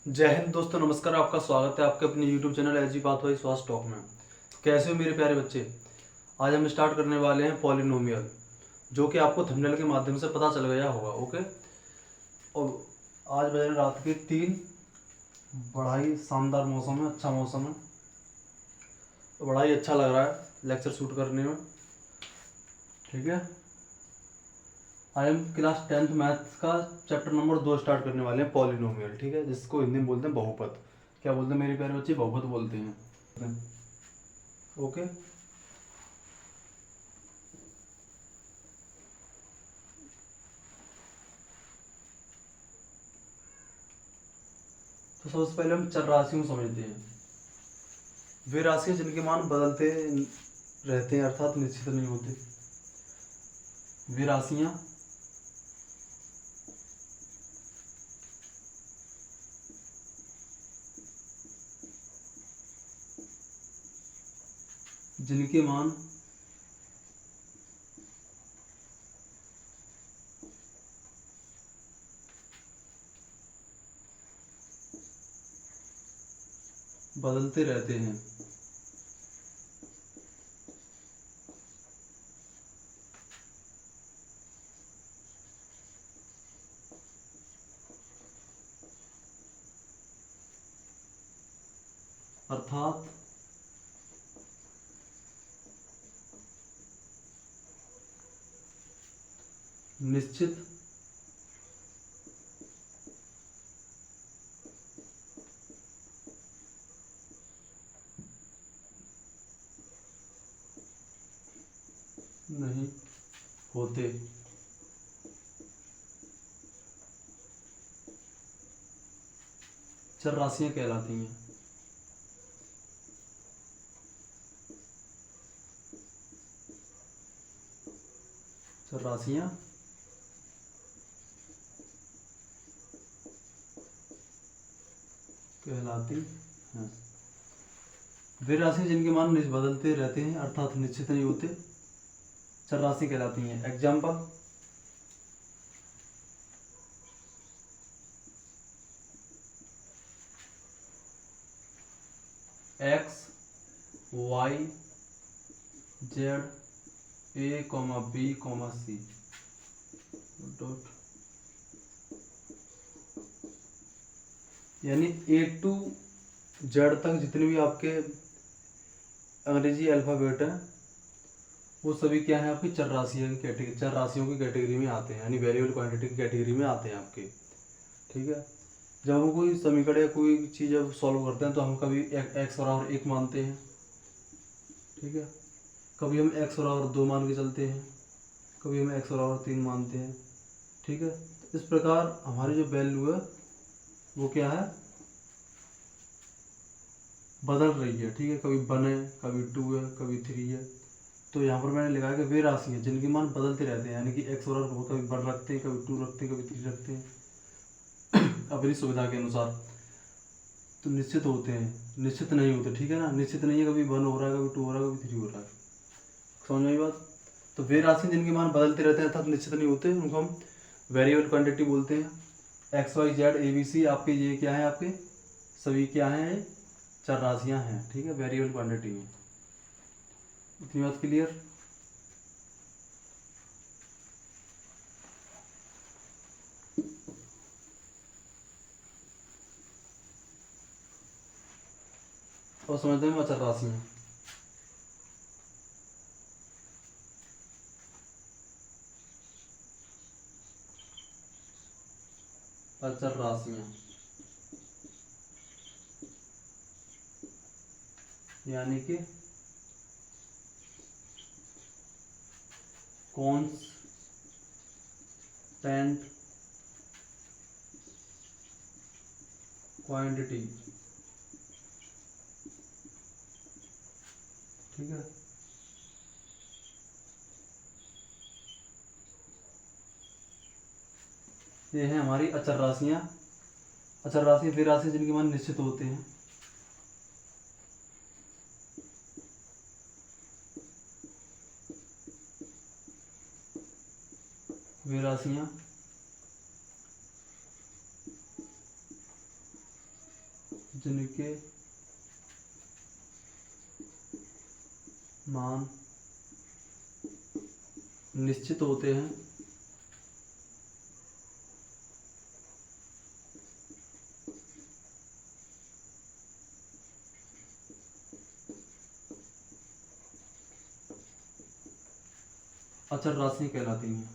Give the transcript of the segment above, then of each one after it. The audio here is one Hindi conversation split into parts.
जय हिंद दोस्तों, नमस्कार। आपका स्वागत है आपके अपने YouTube चैनल एजी पाथवाई स्वास्थ्य टॉक में। कैसे हो मेरे प्यारे बच्चे? आज हम स्टार्ट करने वाले हैं पॉलिनोमियल, जो कि आपको थंबनेल के माध्यम से पता चल गया होगा। ओके, और आज बज रहे रात के 3। बड़ा ही शानदार मौसम है, अच्छा मौसम है, तो बड़ा ही अच्छा लग रहा है लेक्चर शूट करने में। ठीक है, आज हम क्लास 10th मैथ्स का चैप्टर नंबर 2 स्टार्ट करने वाले हैं, पॉलिनोमियल। ठीक है, जिसको हिंदी में बोलते हैं बहुपद। क्या बोलते हैं मेरे प्यारे बच्चे? बहुपद बोलते हैं। ओके, तो सबसे पहले हम चर राशियों को समझते हैं। वे राशियां जिनके मान बदलते रहते हैं, अर्थात निश्चित नहीं होते। वे राशियां जिनके मान बदलते रहते हैं, अर्थात निश्चित नहीं होते। चर राशियां कहलाती हैं। चर राशियां कहलाती हैं। वे राशियां जिनके मान बदलते रहते हैं, अर्थात निश्चित नहीं होते, चर राशि कहलाती हैं। Example: x, Y, Z, a comma b comma c dot, यानी ए टू जेड तक जितने भी आपके अंग्रेजी अल्फ़ाबेट है, वो सभी क्या है? आपकी चर राशियों की कैटेगरी, चर राशियों की कैटेगरी में आते हैं, यानी वेरिएबल क्वांटिटी की कैटेगरी में आते हैं आपके। ठीक है, जब हम कोई समीकरण या कोई चीज़ जब सॉल्व करते हैं तो हम कभी एक्स बराबर 1 मानते हैं। ठीक है, कभी हम एक्स बराबर 2 मान के चलते हैं, कभी हम एक्स बराबर 3 मानते हैं। ठीक है, तो इस प्रकार हमारी जो वैल्यू है वो क्या है? बदल रही है। ठीक है, कभी 1 है, कभी 2 है, कभी 3 है। तो यहाँ पर मैंने लिखा है कि वे राशि हैं जिनके मान बदलते रहते हैं, यानी कि एक्स बराबर कभी 1 रखते हैं, कभी 2 रखते हैं, कभी 3 रखते हैं अपनी सुविधा के अनुसार। तो निश्चित होते हैं, निश्चित नहीं होते। ठीक है ना, निश्चित नहीं है, कभी 1 हो रहा है, कभी 2 हो रहा है, कभी 3 हो रहा है। समझ में आई बात? तो वे राशि जिनके मान बदलते रहते हैं अर्थात निश्चित नहीं होते, उनको हम वेरिएबल क्वांटिटी बोलते हैं। X Y Z A B C आपके ये क्या है? आपके सभी क्या हैं? चर राशियां हैं। ठीक है, वेरिएबल क्वांटिटी में। इतनी बात क्लियर? और समझते हैं अचर राशियां। अचर राशियां यानी कि कांस्टेंट क्वांटिटी। ठीक है, ये है हमारी अचर राशियां। अचर राशि वे राशि जिनके मान निश्चित होते हैं। वे राशियां जिनके मान निश्चित होते हैं अचर राशि कहलाती हैं।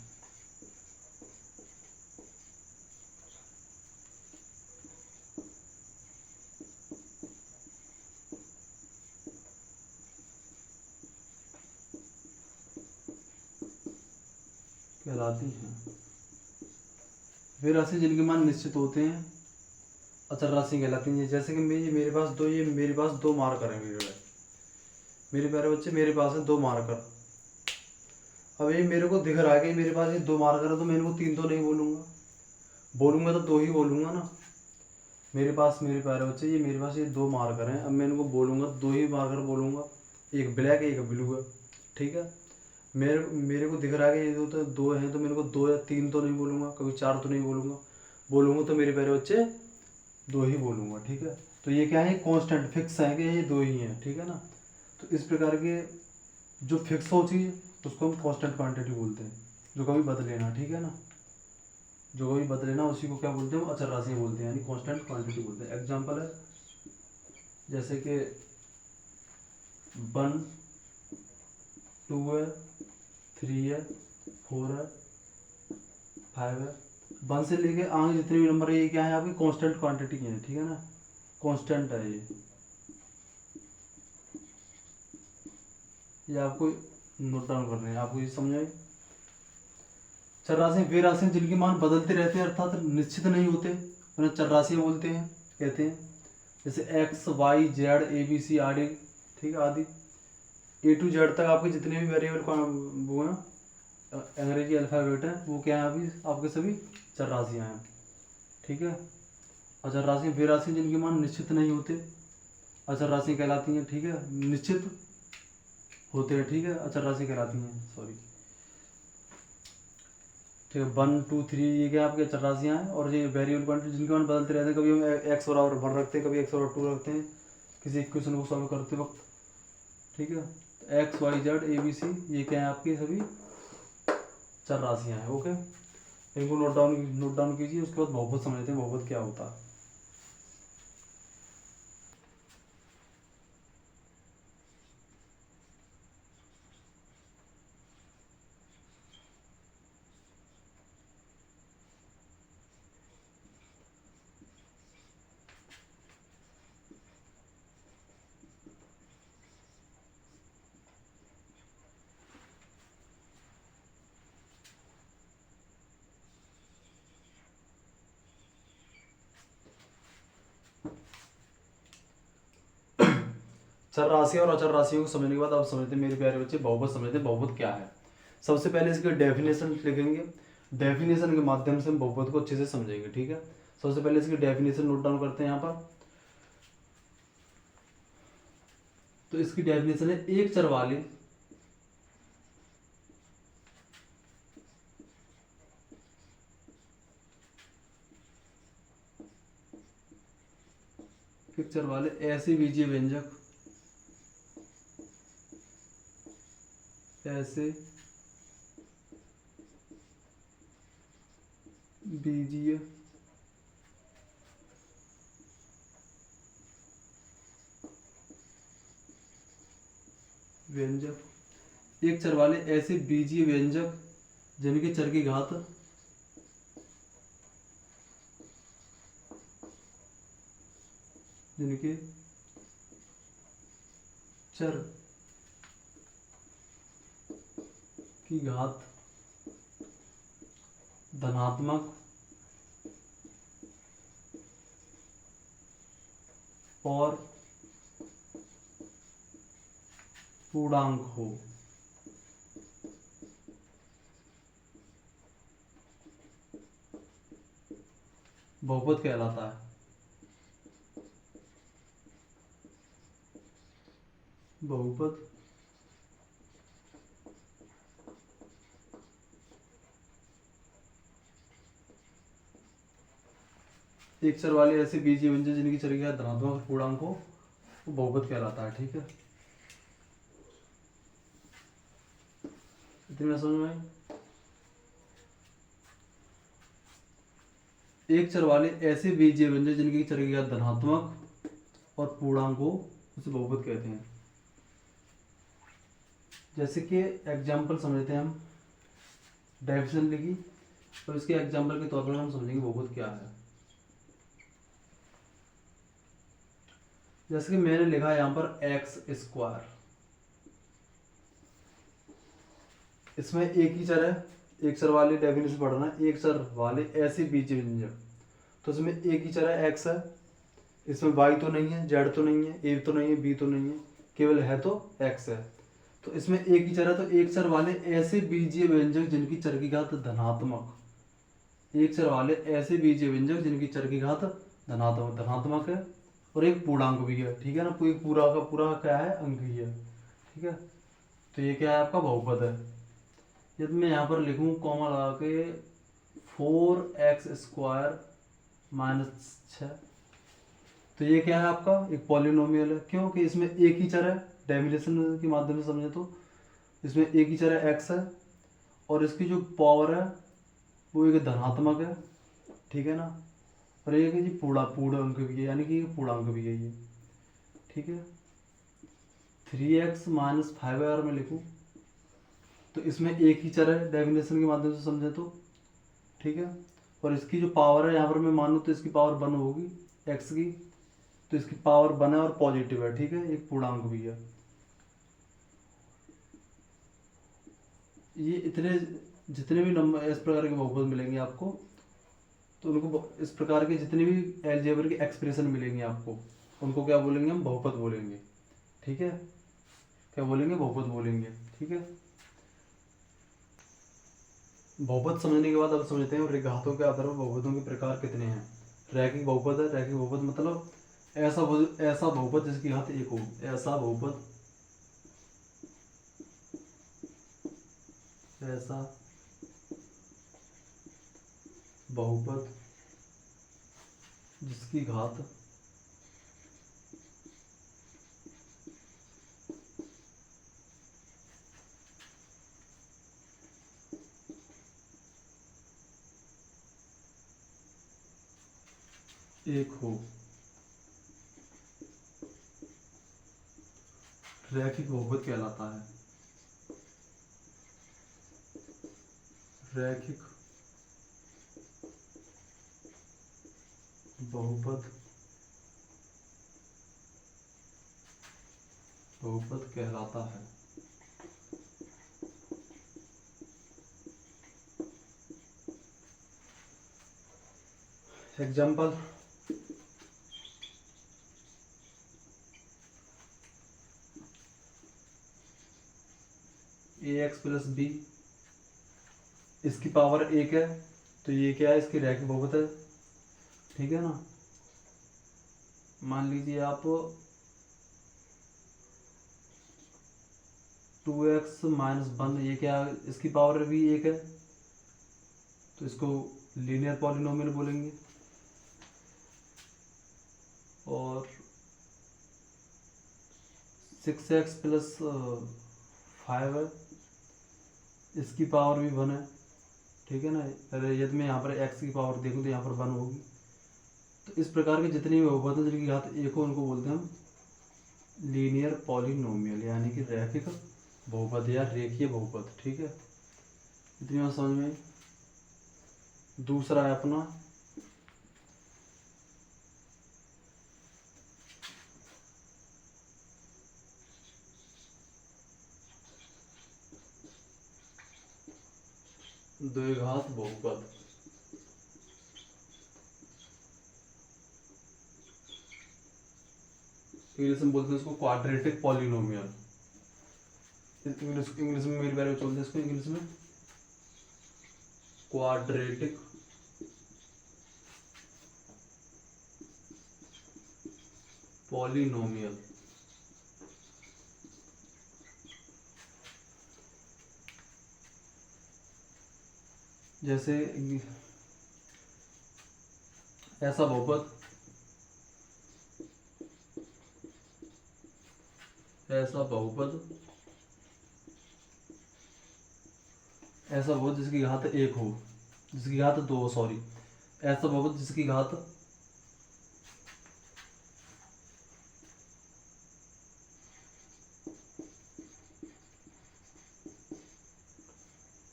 कहलाती हैं वे राशि जिनके मान निश्चित होते हैं अचर राशि कहलाती हैं। जैसे कि मेरे पास दो मार्कर हैं। मेरे प्यारे बच्चे, मेरे पास है दो मार्कर। अब ये मेरे को दिख रहा है कि मेरे पास ये दो मार्कर है, तो मैं इनको तीन तो नहीं बोलूंगा तो दो ही बोलूंगा ना। मेरे प्यारे बच्चे, ये मेरे पास ये दो मार्कर हैं। अब मैं इनको बोलूंगा, दो ही मार्कर बोलूंगा, एक ब्लैक एक ब्लू है। ठीक है, मेरे को दिख रहा है कि ये तो दो हैं, तो मेरे को दो या तीन तो नहीं बोलूंगा, कभी चार तो नहीं बोलूंगा तो मेरे प्यारे बच्चे दो ही बोलूंगा। ठीक है, तो ये क्या है, कांस्टेंट फिक्स है कि ये दो ही हैं। ठीक है ना, तो इस प्रकार के जो फिक्स हो चीज़ उसको हम कांस्टेंट क्वांटिटी बोलते हैं, जो कभी बदले ना। ठीक है ना, जो कभी बदले ना उसी को क्या बोलते हैं, हम अचर राशि बोलते हैं, यानी कांस्टेंट क्वांटिटी बोलते हैं। एग्जांपल है जैसे कि 1 2 है, 3 है, 4 है, 5 है। 1 से लेके आगे जितने भी नंबर है ये क्या है, आपकी कांस्टेंट क्वांटिटी है। ठीक है ना, कांस्टेंट है ये आपको नोट डाउन करने हैं, आपको ये समझ आई। चर राशि वे राशि जिनके मान बदलते रहते हैं अर्थात निश्चित नहीं होते, उन्हें चर राशियाँ बोलते हैं, कहते हैं। जैसे X Y Z A B C आदि। ठीक है, आदि ए टू जेड तक आपके जितने भी वेरिएबल वो हैं, अंग्रेजी अल्फ़ाबेट है, वो क्या है अभी आपके सभी चर राशियाँ हैं। ठीक है, अचर राशि वे राशि जिनके मान निश्चित नहीं होते अचर राशि कहलाती हैं। ठीक है, निश्चित होते हैं, ठीक है, अचर राशि कहलाती हैं, सॉरी। ठीक है, 1 2 3 ये क्या आपके अचर राशियाँ हैं। और ये वेरिएबल क्वांटिटी जिनके मान बदलते रहते हैं, कभी हम एक्स बराबर 1 रखते हैं, कभी एक्स बराबर 2 रखते हैं किसी इक्वेशन को सॉल्व करते वक्त। ठीक है, तो X Y Z A B C ये क्या है आपकी सभी चर राशियाँ हैं। ओके, इनको नोट डाउन कीजिए, उसके बाद बहुपद समझते हैं, बहुपद क्या होता है। चर राशि और अचर राशियों को समझने के बाद आप समझते हैं मेरे प्यारे बच्चे बहुपद समझते हैं, बहुपद क्या है। सबसे पहले इसके डेफिनेशन लिखेंगे, डेफिनेशन के माध्यम से हम बहुपद को अच्छे से समझेंगे। ठीक है, सबसे पहले इसकी डेफिनेशन नोट डाउन करते हैं यहाँ पर। तो इसकी डेफिनेशन है एक चर वाले ऐसे बीजीय व्यंजक, ऐसे बीजीय व्यंजक, एक चर वाले ऐसे बीजीय व्यंजक जिनके चर की घात जिनके चर की घात धनात्मक और पूर्णांक हो। बहुपद कहलाता है। बहुपद एक चर वाले ऐसे बीजीय व्यंजक जिनकी चर की घात धनात्मक पूर्णांक हो वो बहुपद कहलाता है। ठीक है, इतनी बात समझ में आई। एक चर वाले ऐसे बीजीय व्यंजक जिनकी चर की घात धनात्मक और पूर्णांक हो उसे बहुपद कहते हैं। जैसे कि एग्जाम्पल समझते हैं हम, डेफिनेशन लिखी तो इसके एग्जाम्पल के तौर पर हम समझेंगे बहुपद क्या है। जैसे कि मैंने लिखा है यहाँ पर एक्स स्क्वायर, इसमें एक ही चर है, एक चर वाले डेफिनेशन पढ़ना है, एक चर वाले ऐसे बीजीय व्यंजक, तो इसमें एक ही चर है एक्स है, इसमें वाई तो नहीं है, जेड तो नहीं है, ए तो नहीं है, बी तो नहीं है, केवल है तो एक्स है। तो इसमें एक ही चर है, तो एक चर वाले ऐसे बीजीय व्यंजक जिनकी चर की घात धनात्मक, एक चर वाले ऐसे बीजीय व्यंजक जिनकी चर की घात धनात्मक है और एक पूर्णांक भी है। ठीक है ना, कोई पूरा का पूरा क्या है, अंक ही है। ठीक है, तो ये क्या है, आपका बहुपद है। यदि मैं यहाँ पर लिखूँ कॉमा लगा के 4x² - 6, तो ये क्या है आपका, एक पॉलिनोमियल है। क्योंकि इसमें एक ही चर है, डेफिनेशन के माध्यम से समझे तो इसमें एक ही चर है एक्स है और इसकी जो पावर है वो एक धनात्मक है। ठीक है ना, और ये कि जी पूर्णांक भी है, यानी कि पूर्णांक भी है ये। ठीक है, 3x - 5 अगर मैं लिखूँ तो इसमें एक ही चर है, डेफिनेशन के माध्यम से समझे तो। ठीक है, और इसकी जो पावर है यहाँ पर मैं मानूँ तो इसकी पावर 1 होगी एक्स की, तो इसकी पावर 1 है और पॉजिटिव है। ठीक है, एक पूर्णांक भी है। ये इतने जितने भी नंबर इस प्रकार के बहुपद मिलेंगे आपको, तो उनको इस प्रकार के जितने भी अलजेब्रा के एक्सप्रेशन मिलेंगे आपको, उनको क्या बोलेंगे, हम बहुपद बोलेंगे। ठीक है, क्या बोलेंगे, बहुपद बोलेंगे। ठीक है, बहुपद समझने के बाद अब समझते हैं घातों के आधार पर बहुपदों के प्रकार कितने हैं। रैखिक बहुपद है, रैखिक बहुपद मतलब ऐसा बहुपद जिसकी घात 1 हो, ऐसा बहुपद, ऐसा बहुपद जिसकी घात 1 हो, रैखिक बहुपद कहलाता है। रैखिक बहुपद कहलाता है। एग्जाम्पल, ax + b, इसकी पावर 1 है, तो ये क्या है, इसकी रैखिक बहुपद है। ठीक है ना, मान लीजिए आप 2x - 1, ये क्या, इसकी पावर भी 1 है, तो इसको लीनियर पॉलिनोमियल बोलेंगे। और 6x + 5 है, इसकी पावर भी 1 है। ठीक है ना, अरे यदि मैं यहाँ पर x की पावर देखूँ तो यहाँ पर 1 होगी। तो इस प्रकार के जितने भी बहुपद हैं जिनकी घात 1 हो उनको बोलते हैं हम लीनियर पॉलिनोमियल, यानी कि रैखिक बहुपद या रेखीय बहुपद। ठीक है, इतनी बात समझ में। दूसरा है अपना द्विघात बहुपद। इंग्लिश में बोलते हैं इसको क्वाड्रेटिक पॉलिनोमियल। इंग्लिश में मेरे बारे में बोलते हैं इसको, इंग्लिश में क्वाड्रेटिक पॉलिनोमियल। जैसे ऐसा बहुपद ऐसा बहुपद जिसकी घात 1 हो, जिसकी घात 2 हो, सॉरी, ऐसा बहुपद जिसकी घात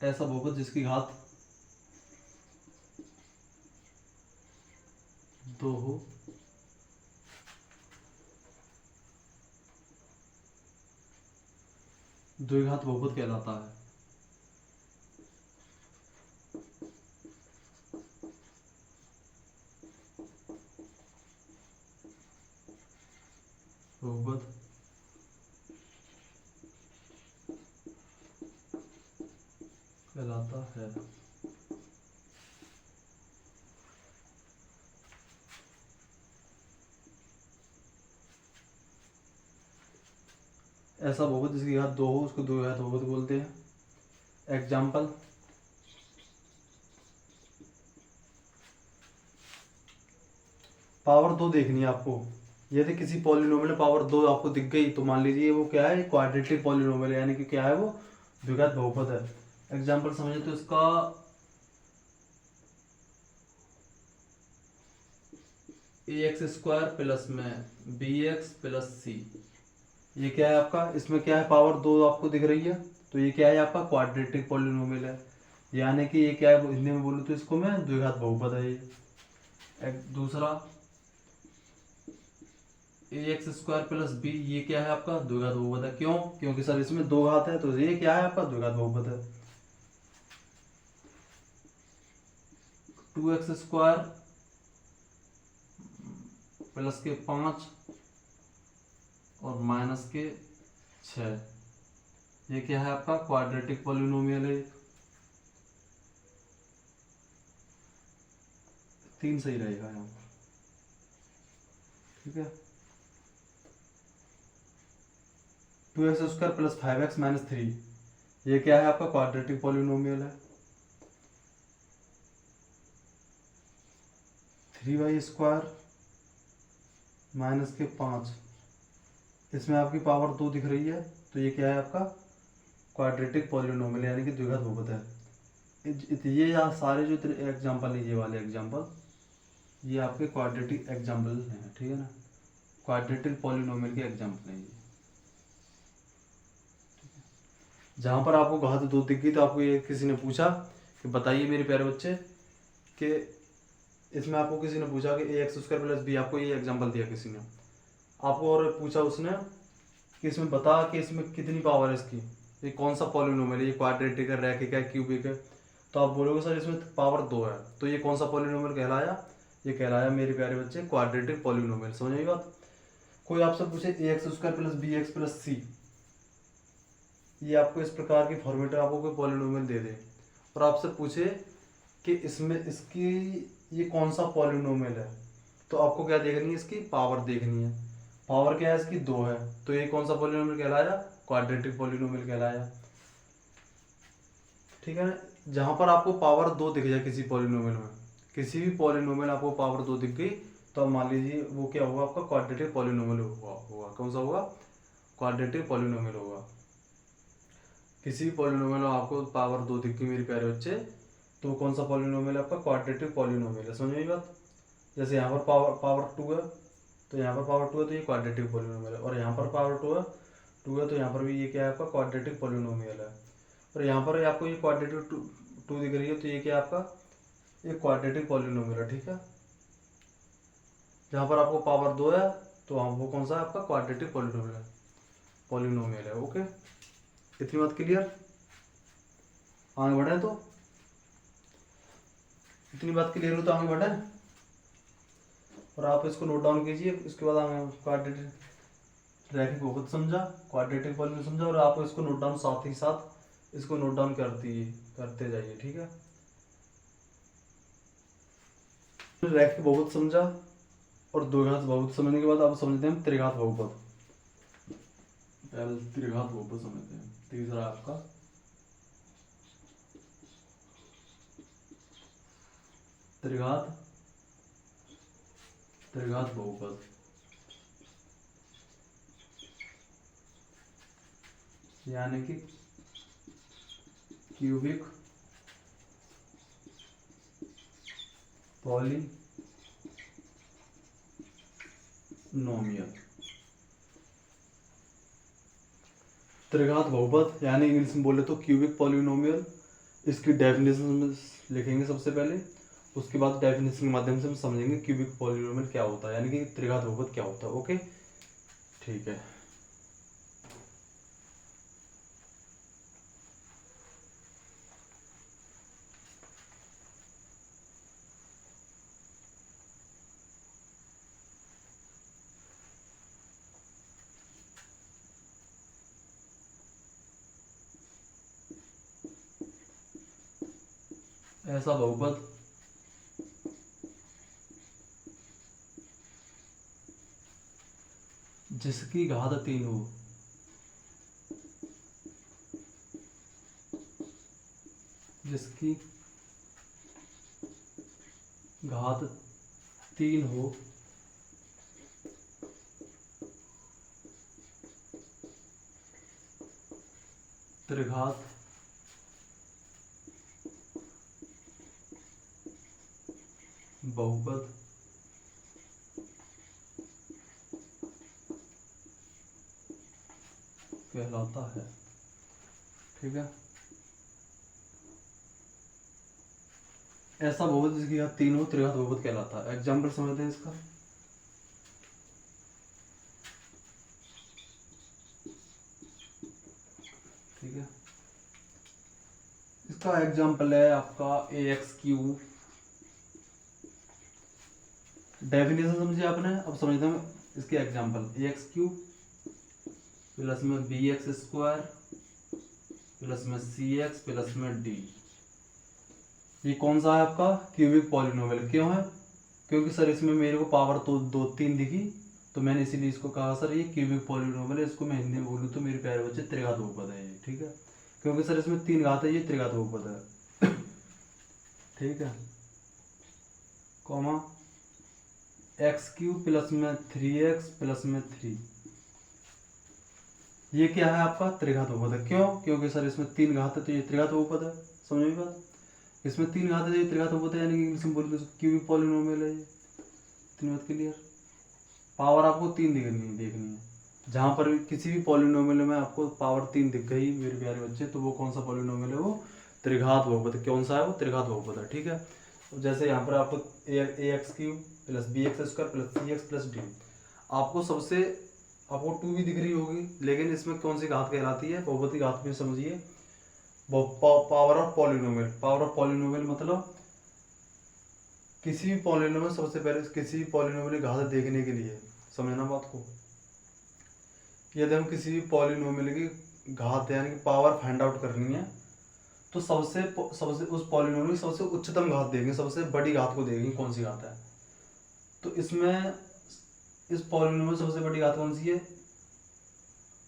ऐसा बहुपद जिसकी घात 2 हो, द्विघात बहुपद कहलाता है। बहुपद कहलाता है। ऐसा बहुपद जिसकी घात 2 हो उसको द्विघात बहुपद बोलते हैं। एग्जाम्पल, पावर 2 देखनी है आपको। यदि किसी पॉलिनोमियल में पावर 2 आपको दिख गई तो मान लीजिए वो क्या है, क्वाड्रेटिक पॉलिनोमियल है, यानी कि क्या है, वो द्विघात बहुपद है। एग्जाम्पल समझे तो इसका ax² प्लस में bx प्लस c, ये क्या है आपका, इसमें क्या है, पावर 2 आपको दिख रही है, तो ये क्या है आपका क्वाड्रेटिक पॉलिनोमियल है, यानी कि ये क्या है, हिंदी में बोलूँ तो इसको मैं द्विघात बहुपद है ये। दूसरा ax² प्लस b, ये क्या है आपका द्विघात बहुपद है। क्यों? क्योंकि सर इसमें 2 घात है, तो ये क्या है आपका द्विघात बहुपद है। 2x² प्लस के 5 और माइनस के 6, ये क्या है आपका क्वाड्रेटिक पॉलिनोमियल है। 3 सही रहेगा यहाँ पर, ठीक है। 2x² प्लस 5x माइनस 3, ये क्या है आपका क्वाड्रेटिक पॉलिनोमियल है। 3y² माइनस के 5, इसमें आपकी पावर 2 दिख रही है, तो ये क्या है आपका क्वाड्रेटिक पॉलिनोमियल यानी कि द्विघात बहुपद है। ये यहाँ सारे जो एग्जांपल है, ये वाले एग्जांपल, ये आपके क्वाड्रेटिक एग्जांपल हैं, ठीक है ना, क्वाड्रेटिक पॉलिनोमियल के एग्जांपल हैं ये। जहाँ पर आपको घात 2 दिख गई तो आपको ये किसी ने पूछा कि बताइए मेरे प्यारे बच्चे कि इसमें आपको किसी ने पूछा कि ax² प्लस b, आपको ये एग्जांपल दिया किसी ने आपको, और पूछा उसने कि इसमें बता कि इसमें कितनी पावर है इसकी, ये कौन सा पॉलिनोमियल है, ये क्वाड्रेटिक है, रैखिक है, क्यूबिक है, तो आप बोलोगे सर इसमें पावर 2 है, तो ये कौन सा पॉलिनोमियल कहलाया, ये कहलाया मेरे प्यारे बच्चे क्वाड्रेटिक पॉलिनोमियल। समझ आई बात। कोई आपसे पूछे ax² plus bx plus c, ये आपको इस प्रकार की फॉर्मेट आपको कोई पॉलिनोमियल दे दे और आपसे पूछे कि इसमें इसकी ये कौन सा पॉलिनोमियल है, तो आपको क्या देखनी है, इसकी पावर देखनी है। पावर क्या है इसकी 2 है, तो ये कौन सा पॉलिनोमियल कहलाया, क्वाड्रेटिक पॉलिनोमियल कहलाया, ठीक है ना। जहां पर आपको पावर 2 दिख जाए किसी पॉलिनोमियल में, किसी भी पॉलिनोमियल आपको पावर 2 दिख गई, तो अब मान लीजिए वो क्या होगा आपका क्वाड्रेटिक पॉलिनोमियल होगा। कौन सा होगा, क्वाड्रेटिक पॉलिनोमियल होगा। किसी भी पॉलिनोमियल में आपको पावर 2 दिख गई मेरे प्यारे बच्चे, तो कौन सा पॉलिनोमियल है आपका क्वाड्रेटिक पॉलिनोमियल है। समझ में बात। जैसे यहाँ पर पावर 2 है, तो यहाँ पर पावर 2 है तो ये क्वाड्रेटिक पॉलिनोमियल है, और यहाँ पर पावर 2 है तो यहाँ पर भी ये क्या है आपका क्वाड्रेटिक पॉलिनोमियल है, और यहाँ पर आपको ये क्वाड्रेटिक टू दिख रही है, तो ये क्या है आपका ये क्वाड्रेटिक पॉलिनोमियल है, ठीक है। जहाँ पर आपको पावर 2 है तो वो कौन सा है आपका क्वाड्रेटिक पॉलिनोमियल है। ओके, इतनी बात क्लियर, आगे बढ़े तो इतनी बात क्लियर हो तो आगे बढ़े, और आप इसको नोट डाउन कीजिए। इसके बाद आगे क्वाड्रेटिक रैखिक बहुपद समझा, क्वाड्रेटिक पॉलिनोमियल समझा, और आप इसको नोट डाउन साथ ही साथ इसको नोट डाउन करते जाइए, ठीक है। रैखिक बहुपद समझा और द्विघात बहुपद समझने के बाद आप समझते हैं त्रिघात बहुपद। पहले त्रिघात बहुपद समझते हैं। तीसरा आपका त्रिघात त्रिघात बहुपद, यानी कि क्यूबिक पॉलिनोमियल। त्रिघात बहुपद यानी इंग्लिश में बोले तो क्यूबिक पॉलिनोमियल। इसकी डेफिनेशन लिखेंगे सबसे पहले, उसके बाद डेफिनेशन के माध्यम से हम समझेंगे क्यूबिक पॉलिनोमियल क्या होता है, यानी कि त्रिघात बहुपद क्या होता है। ओके, ठीक है। ऐसा बहुपद जिसकी घात 3 हो, जिसकी घात 3 हो, त्रिघात बहुपद कहलाता है। ठीक है, ऐसा बहुपद जिसकी घात 3 हो त्रिघात बहुपद कहलाता है। एग्जाम्पल समझते हैं इसका। ठीक है, इसका एग्जाम्पल है आपका ax³। डेफिनेशन समझे आपने, अब समझते हैं इसके एग्जाम्पल। ax³ प्लस में bx² प्लस में cx प्लस में d, ये कौन सा है आपका क्यूबिक पॉलिनोमियल। क्यों है? क्योंकि सर इसमें मेरे को पावर तो 2 3 दिखी, तो मैंने इसीलिए इसको कहा सर ये क्यूबिक पॉलिनोमियल है। इसको मैं हिंदी में बोलूँ तो मेरे प्यारे बच्चे त्रिघात बहुपद है ये। ठीक है, क्योंकि सर इसमें 3 घात है, ये त्रिघात बहुपद है। ठीक है, कॉमा x³ प्लस में 3x प्लस में 3, ये क्या है आपका त्रिघात बहुपद है। क्यों? क्योंकि सर इसमें 3 घात है तो ये त्रिघात बहुपद है। समझ में बात? इसमें 3 घात है तो ये त्रिघात बहुपद है, यानी कि इंग्लिश में बोलते हैं क्यूबिक पॉलिनोमियल है ये। इतनी बात क्लियर। पावर आपको 3 देखनी है। जहां पर किसी भी पॉलिनोमियल में आपको पावर 3 दिख गई मेरे प्यारे बच्चे, तो वो कौन सा पॉलिनोमियल है? वो त्रिघात बहुपद। कौन सा है? वो त्रिघात बहुपद है। ठीक है, जैसे यहाँ पर आपको ax³ plus bx² plus cx plus d, आपको 2 भी दिख रही होगी, लेकिन इसमें कौन सी घात कहलाती है? बहुपद की घात में समझिए, power of polynomial. Power of polynomial मतलब किसी भी पॉलिनोमियल, सबसे पहले किसी भी पॉलिनोमियल की घात देखने के लिए समझना बात को। यदि हम किसी भी पॉलिनोमियल की घात यानी कि पावर फाइंड आउट करनी है, तो सबसे उस पॉलिनोमियल की सबसे उच्चतम घात देखेंगे, सबसे बड़ी घात को देखेंगे कौन सी घात है। तो इसमें इस पॉलिनोमियल सबसे बड़ी घात कौन सी है?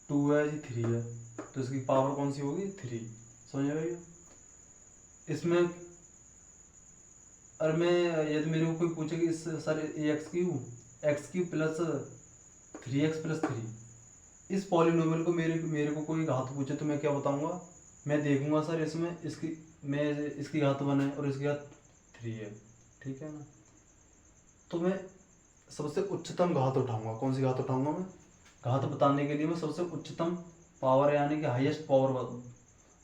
2 है जी, 3 है, तो इसकी पावर कौन सी होगी? 3। समझ में भैया? इसमें और मैं यदि मेरे को कोई पूछे कि sir x³ plus 3x plus 3, इस पॉलिनोमियल को मेरे को कोई घात पूछे तो मैं क्या बताऊंगा? मैं देखूंगा सर इसमें इसकी घात 1 है और इसकी घात 3 है। ठीक है ना, तो मैं सबसे उच्चतम घात उठाऊंगा। कौन सी घात उठाऊंगा? मैं घात बताने के लिए मैं सबसे उच्चतम पावर यानी कि हाईएस्ट पावर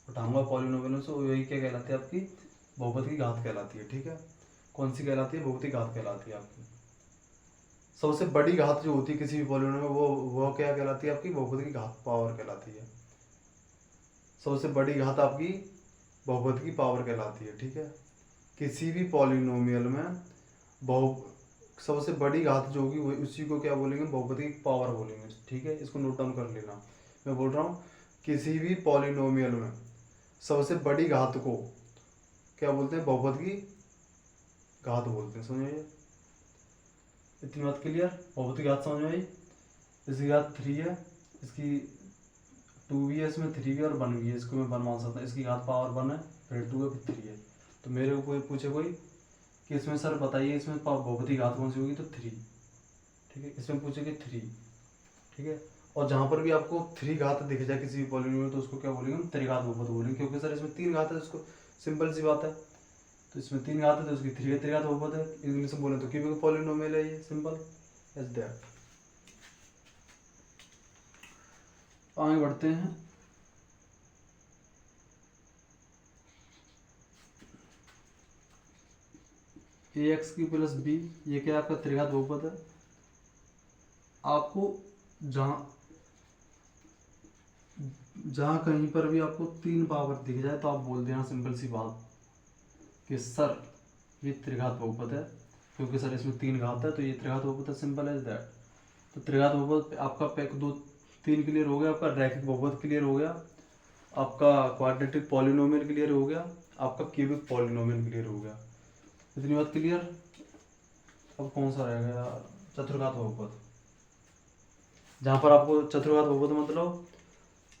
उठाऊंगा पॉलिनोमियल में से। वही क्या कहलाती है? आपकी बहुपद की घात कहलाती है। ठीक है, कौन सी कहलाती है? बहुपद की घात कहलाती है आपकी। सबसे बड़ी घात जो होती है किसी भी पॉलिनोमियल में, वो क्या कहलाती है? आपकी बहुपद की घात पावर कहलाती है। सबसे बड़ी घात आपकी बहुपद की पावर कहलाती है। ठीक है, किसी भी पॉलिनोमियल में सबसे बड़ी घात जो होगी उसी को क्या बोलेंगे? बहुपद की पावर बोलेंगे। ठीक है, इसको नोट डाउन कर लेना। मैं बोल रहा हूँ किसी भी पॉलिनोमियल में सबसे बड़ी घात को क्या बोलते हैं? बहुपद की घात बोलते हैं। समझिए, इतनी बात क्लियर। बहुपद की घात समझ में आई? इसकी घात 3 है, इसकी 2 भी है, इसमें 3 भी है और 1 भी है। इसको मैं 1 मान सकता हूँ। इसकी घात पावर 1 है, फिर 2 है, फिर 3 है। तो मेरे को कोई पूछे कि इसमें सर बताइए इसमें बहुपद की घात कौन सी होगी, तो 3। ठीक है, इसमें पूछेंगे 3, ठीक है। और जहाँ पर भी आपको 3 घात दिख जाए किसी भी पॉलिनोमियल तो उसको क्या बोलेंगे हम, त्रिघात बहुपद बोलेंगे, क्योंकि सर इसमें 3 घात है, तो उसको सिंपल सी बात है, तो इसमें 3 घात है तो उसकी 3 त्रिघात बहुपद है। इंग्लिश में बोले तो क्यूबिक पॉलिनोमियल है, ये सिंपल एज दैट। आगे बढ़ते हैं। ए एक्स की प्लस बी, ये क्या आपका त्रिघात बहुपद है। आपको जहाँ जहाँ कहीं पर भी आपको 3 पावर दिख जाए तो आप बोल देना सिंपल सी बात कि सर ये त्रिघात बहुपद है, क्योंकि सर इसमें 3 घात है तो ये त्रिघात बहुपद है, सिंपल एज दैट। तो त्रिघात बहुपद आपका पैक 2 3 क्लियर हो गया, आपका रैखिक बहुपद क्लियर हो गया, आपका क्वाड्रेटिक पॉलिनोमियल क्लियर हो गया, आपका क्यूबिक पॉलिनोमियल क्लियर हो गया। इतनी बात क्लियर। अब कौन सा रहेगा यार, चतुर्घात बहुपद। जहाँ पर आपको चतुर्घात बहुपद मतलब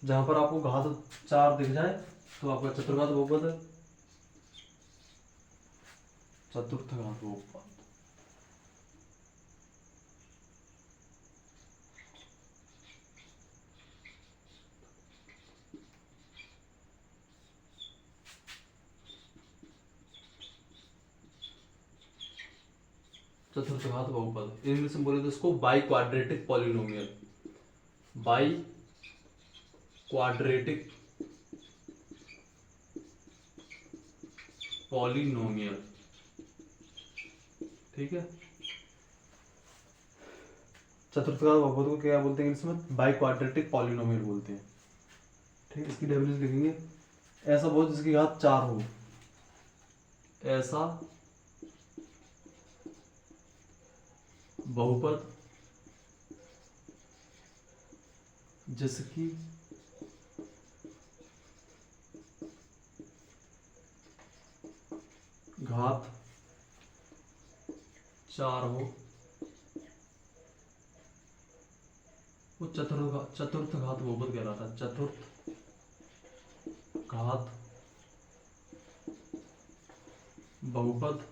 जहाँ पर आपको घात 4 दिख जाए तो आपका चतुर्घात बहुपद है, चतुर्थ घात बहुपद। चतुर्थ घात बहुपद इंग्लिश में बोले तो इसको by quadratic polynomial, by quadratic polynomial, ठीक है। चतुर्थ घात बहुपद को क्या बोलते हैं इंग्लिश में, बाई क्वाड्रेटिक पॉलिनोमियल बोलते हैं, ठीक है। इसकी डेफिनेशन लिखेंगे, ऐसा बहुपद जिसकी घात 4 हो, ऐसा बहुपद जिसकी घात 4 हो वो चतुर्थ घात बहुपद कहलाता है, चतुर्थ घात बहुपद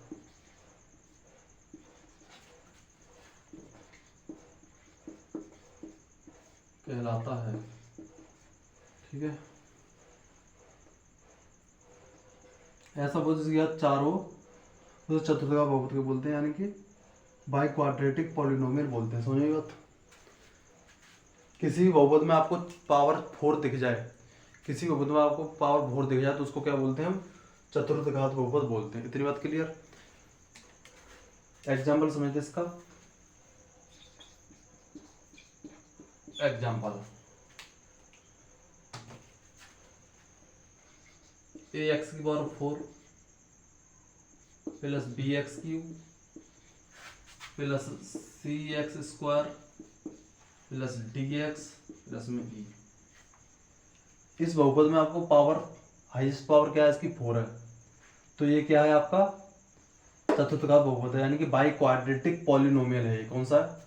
कहलाता है, ठीक है। ऐसा बहुपद जिसकी घात 4 हो तो चतुर्थ घात बहुपद को बोलते हैं, यानी कि बाई क्वाड्रेटिक पॉलिनोमियल बोलते हैं, समझिए बात। किसी भी बहुपद में आपको पावर 4 दिख जाए, किसी बहुपद में आपको पावर 4 दिख जाए तो उसको क्या बोलते हैं हम, चतुर्थ घात बहुपद बोलते हैं। इतनी बात क्लियर। एग्जाम्पल समझते इसका। एग्जाम्पल, ए एक्स की power 4 plus b x cube plus c x square plus d x plus में ई। इस बहुपद में आपको पावर, हाईएस्ट पावर क्या है इसकी 4 है, तो ये क्या है आपका चतुर्थ घात बहुपद है, यानी कि बाई क्वाड्रेटिक पॉलिनोमियल है। ये कौन सा है,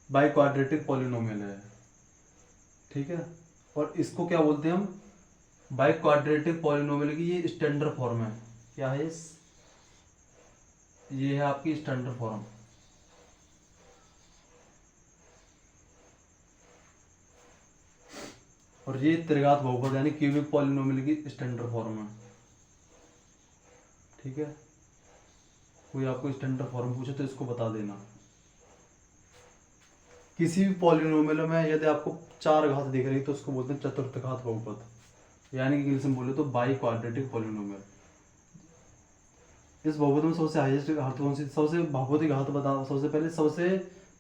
बाई क्वाड्रेटिक पॉलिनोमियल है, ठीक है। और इसको क्या बोलते हैं हम, बाई क्वाड्रेटिक पॉलिनोमियल की ये स्टैंडर्ड फॉर्म है। क्या है ये है आपकी स्टैंडर्ड फॉर्म, और ये त्रिघात बहुपद यानी क्यूबिक पॉलिनोमियल की स्टैंडर्ड फॉर्म है, ठीक है। कोई आपको स्टैंडर्ड फॉर्म पूछे तो इसको बता देना। किसी भी पॉलिनोमियल में यदि आपको 4 घात दिख रही तो उसको बोलते हैं चतुर्थ घात बहुपद, यानी कि इंग्लिश में बोले तो बाई क्वाड्रेटिक पॉलिनोमियल। इस बहुपद में सबसे हाईएस्ट घात कौन सी, सबसे बहुपदी घात बताओ। सबसे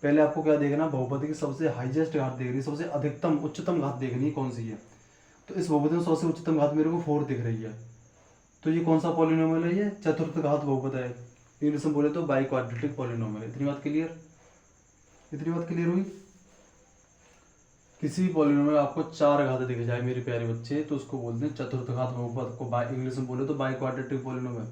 पहले आपको क्या देखना, बहुपदी की सबसे हाईएस्ट घात देखनी, सबसे अधिकतम उच्चतम घात देखनी कौन सी है। तो इस बहुपद में सबसे उच्चतम घात मेरे को 4 दिख रही है, तो ये कौन सा पॉलिनोमियल है, ये चतुर्थ घात बहुपद है, इंग्लिश में बोले तो बाई क्वाड्रेटिक पॉलिनोमियल। इतनी बात क्लियर, इतनी बात क्लियर हुई। किसी भी पॉलिनोमियल में आपको 4 घात दिख जाए मेरे प्यारे बच्चे तो उसको बोलते हैं चतुर्थ घात बहुपद को, बाई इंग्लिश में बोले तो बाई क्वाड्रेटिक पॉलिनोमियल।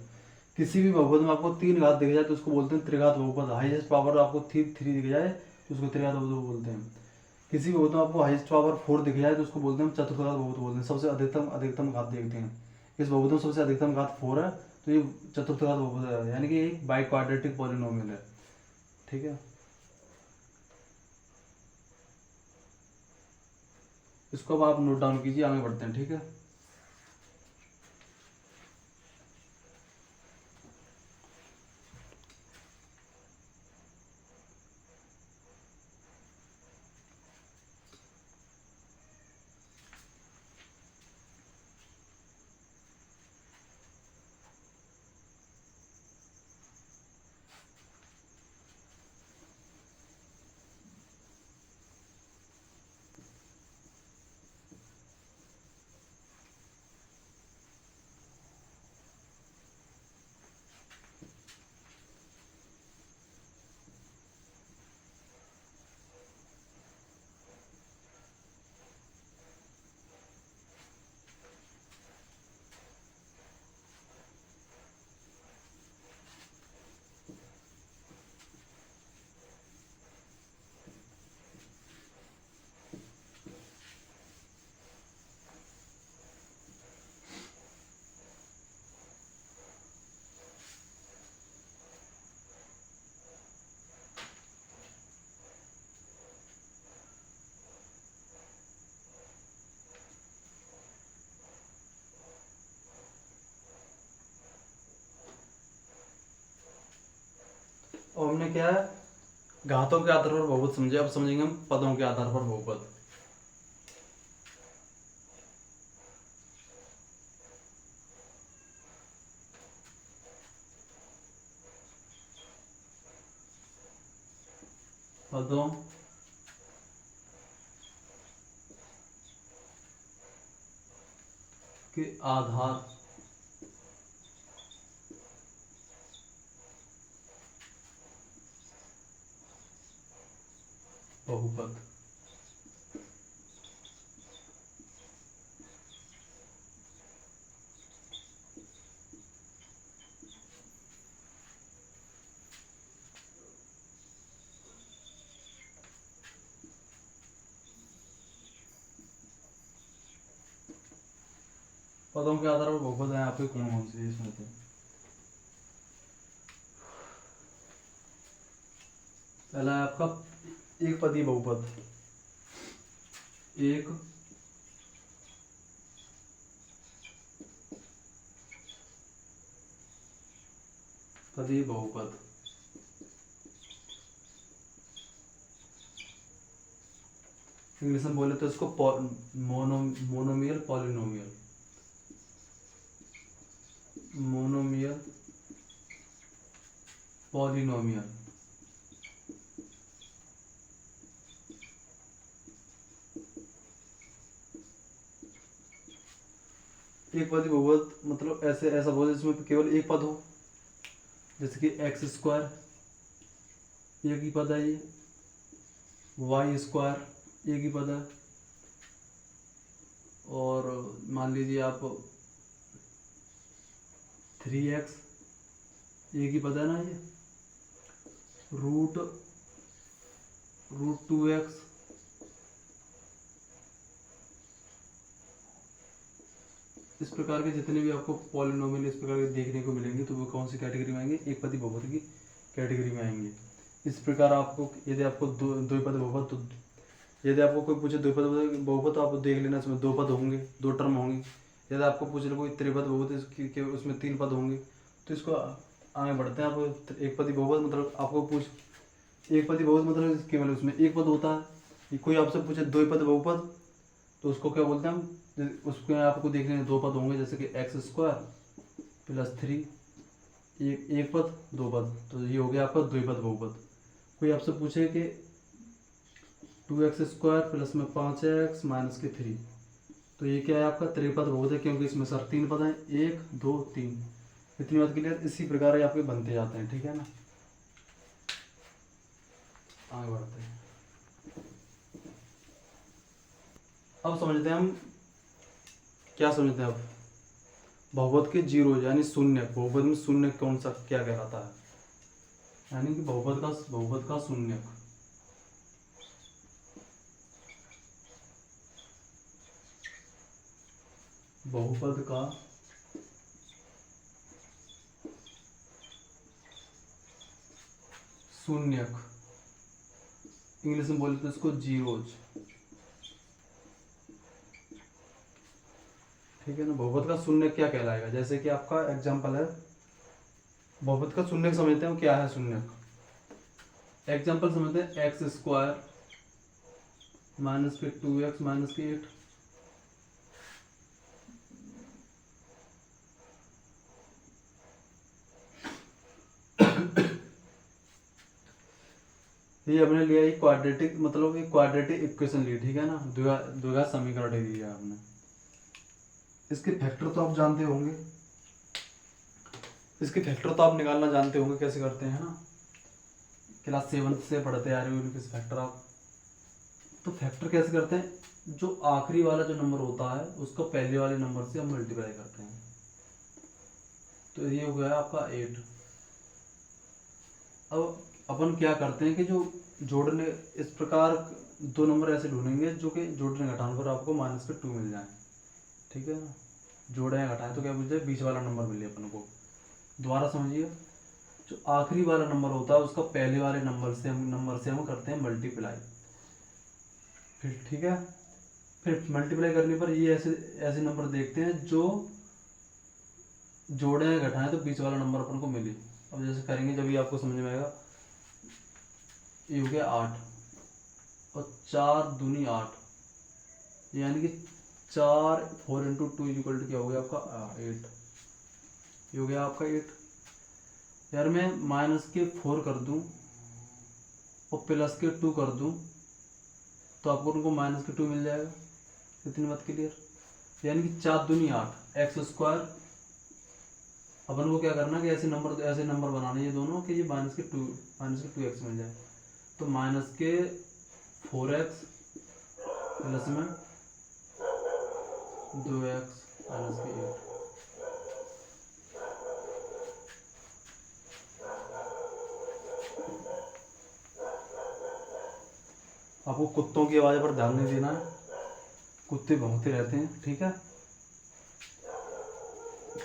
किसी भी बहुपद में आपको 3 घात दिख जाए तो उसको बोलते हैं त्रिघात बहुपद, हाईएस्ट पावर आपको 3 दिख जाए तो उसको त्रिघात बहुपद बोलते हैं। किसी भी बहुपद में आपको हाईएस्ट पावर 4 दिख जाए तो उसको बोलते हैं चतुर्थ घात बहुपद बोलते हैं। सबसे अधिकतम घात देखते हैं, इस बहुपद में सबसे अधिकतम घात 4 है तो ये चतुर्थ घात बहुपद है, यानी कि एक बाई क्वाड्रेटिक पॉलिनोमियल है, ठीक है। इसको अब आप नोट डाउन कीजिए, आगे बढ़ते हैं, ठीक है। और हमने क्या है, घातों के आधार पर बहुपद समझे, अब समझेंगे हम पदों के आधार पर बहुपद। पदों के आधार बहुपद। पदों के आधार पर बहुपद है आपके कौन कौन से इसमें थे। पहला है आपका एक पदी बहुपद। एक पदी बहुपद। इंग्लिश में बोले तो इसको मोनोमियल पॉलिनोमियल। Monomial polynomial. एक पदी बहुपद मतलब ऐसे ऐसा बोले जिसमें केवल एक पद हो, जैसे कि एक्स स्क्वायर एक ही पद है, ये वाई स्क्वायर एक ही पद है, और मान लीजिए आप 3x एक ही पद है ना, ये रूट 2x इस प्रकार के जितने भी आपको पॉलिनोमियल इस प्रकार के देखने को मिलेंगे तो वो कौन सी कैटेगरी में आएंगे, एक पदी बहुपद की कैटेगरी में आएंगे। इस प्रकार आपको यदि आपको दो पद बहुपद, तो यदि आपको कोई पूछे द्विपद बहुपद तो आप देख लेना, इसमें दो पद होंगे, दो टर्म होंगी। यदि आपको पूछ ले कोई त्रिपद बहुपद उसमें तीन पद होंगे, तो इसको आगे बढ़ते हैं। आप एक पदी बहुपद मतलब आपको पूछ एक पदी बहुपद मतलब केवल उसमें एक पद होता है। कोई आपसे पूछे द्विपद बहुपद तो उसको क्या बोलते हैं हम, उसके आपको देखने दो पद होंगे, जैसे कि एक्स स्क्वायर प्लस 3 एक पद दो पद, तो ये हो गया आपका द्विपद बहुपद। कोई आपसे पूछे कि 2x स्क्वायर प्लस में 5x माइनस के 3, तो ये क्या है आपका त्रिपद बहुपद है, क्योंकि इसमें सर तीन पद हैं, 1 2 3। इतनी बात क्लियर। इसी प्रकार आपके बनते जाते हैं, ठीक है ना। आगे बढ़ते हैं, अब समझते हैं हम क्या समझते हैं। अब बहुपद के जीरो यानी शून्य, बहुपद में शून्य कौन सा क्या कहलाता है, यानी कि बहुपद का शून्य। बहुपद का शून्यक, इंग्लिश में बोले तो इसको जीरोज। ठीक है ना। बहुपद का शून्य क्या कहलाएगा, जैसे कि आपका एग्जाम्पल है, बहुपद का शून्य समझते हैं क्या है शून्य। एग्जाम्पल समझते हैं, एक्स स्क्वायर माइनस के 2x माइनस के 8। ये हमने लिया एक क्वाड्रेटिक, मतलब एक क्वाड्रेटिक इक्वेशन ली, ठीक है ना, द्विघात समीकरण ले लिया आपने। इसके फैक्टर तो आप जानते होंगे, इसके फैक्टर तो आप निकालना जानते होंगे कैसे करते हैं ना, क्लास 7 से पढ़ते आ रहे हो इनके फैक्टर आप। तो फैक्टर कैसे करते हैं, जो आखिरी वाला जो नंबर होता है उसको पहले वाले नंबर से हम मल्टीप्लाई करते हैं। तो ये हो गया आपका 8। अब अपन क्या करते हैं कि जो जोड़ने, इस प्रकार दो नंबर ऐसे ढूंढेंगे जो कि जोड़ने घटाने पर आपको माइनस के 2 मिल जाए, ठीक है ना। जोड़े या घटाएं तो क्या मिल जाए, बीच वाला नंबर मिले अपन को। दोबारा समझिए, जो आखिरी वाला नंबर होता है उसका पहले वाले नंबर से हम करते हैं मल्टीप्लाई, फिर ठीक है। फिर मल्टीप्लाई करने पर ये ऐसे ऐसे नंबर देखते हैं जो जोड़े या घटाएं तो बीच वाला नंबर अपन को मिले। अब जैसे करेंगे जब ये आपको समझ में आएगा। ये हो गया 8 और 4 दूनी 8, यानी कि 4 इंटू 2 इक्वल टू क्या हो गया आपका 8। ये हो गया आपका 8। यार मैं माइनस के 4 कर दूं और प्लस के 2 कर दूं तो आपको उनको माइनस के 2 मिल जाएगा। इतनी बात क्लियर, यानी कि 4 दूनी 8 एक्स स्क्वायर। अपन को क्या करना कि ऐसे नंबर बनाने ये दोनों कि ये माइनस के 2 एक्स मिल जाए। तो माइनस के 4x प्लस में 2x माइनस के 8। आपको कुत्तों की आवाज़ पर ध्यान नहीं देना है, कुत्ते भौंकते रहते हैं, ठीक है।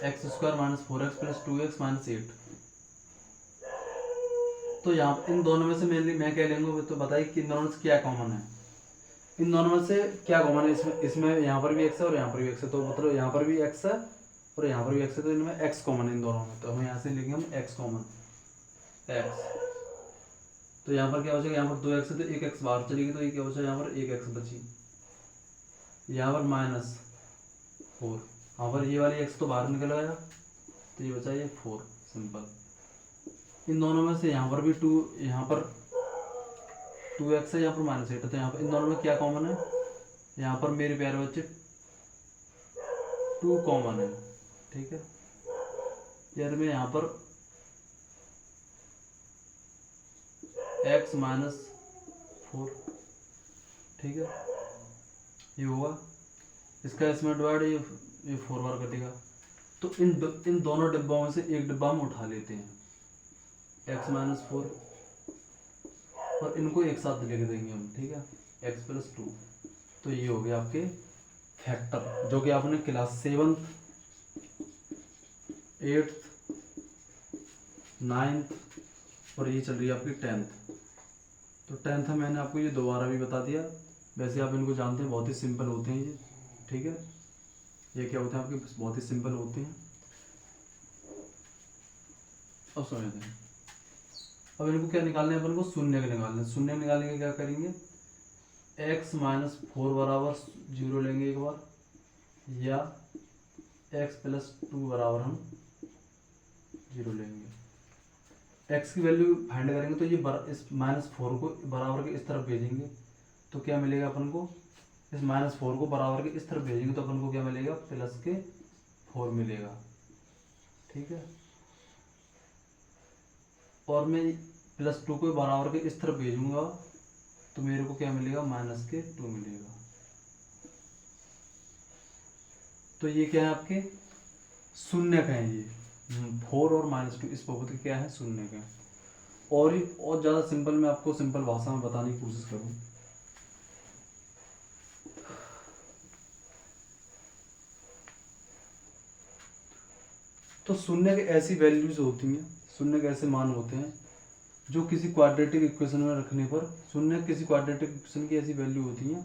X square minus 4x plus 2x minus 8। तो यहाँ इन दोनों में से मैं क्या लेंगे, तो बताइए कि इन दोनों में से क्या कॉमन है। इन दोनों में से क्या कॉमन है, इसमें यहाँ पर भी x है और यहाँ पर भी x है, तो मतलब यहाँ पर भी x है और यहाँ पर भी x है, तो इनमें x कॉमन है इन दोनों में। तो हम यहाँ से लेंगे हम x कॉमन, x। तो यहाँ पर क्या बचेगा, यहाँ पर 2x है तो 1x बाहर चलेगी, तो ये क्या बचा, यहाँ पर 1x बची। यहाँ पर -4, यहाँ पर ये वाली x तो बाहर निकल गया, तो ये बचा ये 4, सिंपल। इन दोनों में से यहाँ पर भी 2, यहाँ पर 2x है, यहाँ पर -8 है, तो यहाँ पर इन दोनों में क्या कॉमन है, यहाँ पर मेरे प्यारे बच्चे 2 कॉमन है, ठीक है। यार मैं यहाँ पर x -4, ठीक है, ये होगा इसका इसमें डिवाइड, ये 4 बार कटेगा। तो इन दोनों डिब्बों में से एक डिब्बा हम उठा लेते हैं, x -4, और इनको एक साथ लिख देंगे हम, ठीक है, x + 2। तो ये हो गया आपके फैक्टर, जो कि आपने क्लास 7, 8, 9 और ये चल रही है आपकी 10th। तो 10th में मैंने आपको ये दोबारा भी बता दिया, वैसे आप इनको जानते हैं, बहुत ही सिंपल होते हैं ये, ठीक है। ये क्या होते हैं आपके, बहुत ही सिंपल होते हैं। अब समझते हैं, अब इनको क्या निकालने हैं अपन को, शून्य के निकालने। शून्य निकालने के क्या करेंगे, x -4 बराबर 0 लेंगे एक बार, या x + 2 बराबर हम 0 लेंगे। x की वैल्यू फाइंड करेंगे तो ये इस -4 को बराबर के इस तरफ भेजेंगे तो क्या मिलेगा अपन को, इस -4 को बराबर के इस तरफ भेजेंगे तो अपन को क्या मिलेगा, +4 मिलेगा, ठीक है। और मैं +2 को बराबर के इस तरफ भेजूंगा तो मेरे को क्या मिलेगा, -2 मिलेगा। तो ये क्या है आपके शून्य का है, ये 4 और -2 इस बहुपद के क्या है, शून्य के। और ज़्यादा सिंपल मैं आपको सिंपल भाषा में बताने की कोशिश करूँ तो शून्य के ऐसी वैल्यूज होती हैं, शून्य के ऐसे मान होते हैं जो किसी क्वाड्रेटिक इक्वेशन में रखने पर, शून्य किसी क्वाड्रेटिक इक्वेशन की ऐसी वैल्यू होती हैं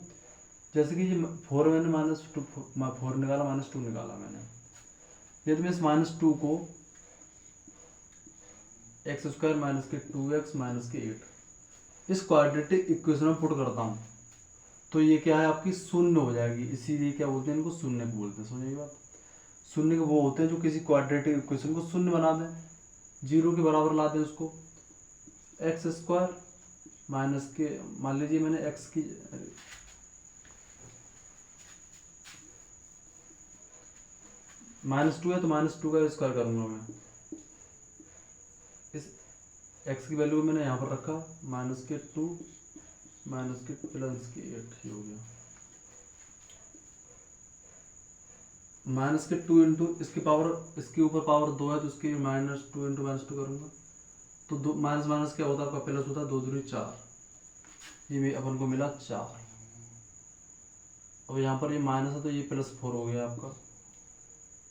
जैसे कि ये 4 मैंने -2 4 निकाला, -2 निकाला मैंने। यदि मैं इस -2 को x² माइनस के 2x माइनस के 8 इस क्वाड्रेटिक इक्वेशन में पुट करता हूँ, तो ये क्या है आपकी शून्य हो जाएगी। इसीलिए क्या बोलते हैं, इनको शून्य बोलते हैं। समझिए बात, शून्य के वो होते हैं जो किसी क्वाड्रेटिक इक्वेशन को शून्य बना दें, 0 के बराबर ला दें उसको। x² माइनस के, मान लीजिए मैंने x की -2 है तो -2 का स्क्वायर करूंगा मैं। इस x की वैल्यू मैंने यहाँ पर रखा, -2 माइनस के प्लस के 8 हो गया। -2 इंटू इसकी पावर, इसके ऊपर पावर 2 है तो इसकी -2 इंटू -2 करूँगा तो दो माइनस माइनस क्या होता है आपका प्लस होता है, 2 दूनी 4, ये अपन को मिला 4। अब यहाँ पर ये माइनस है तो ये +4 हो गया आपका,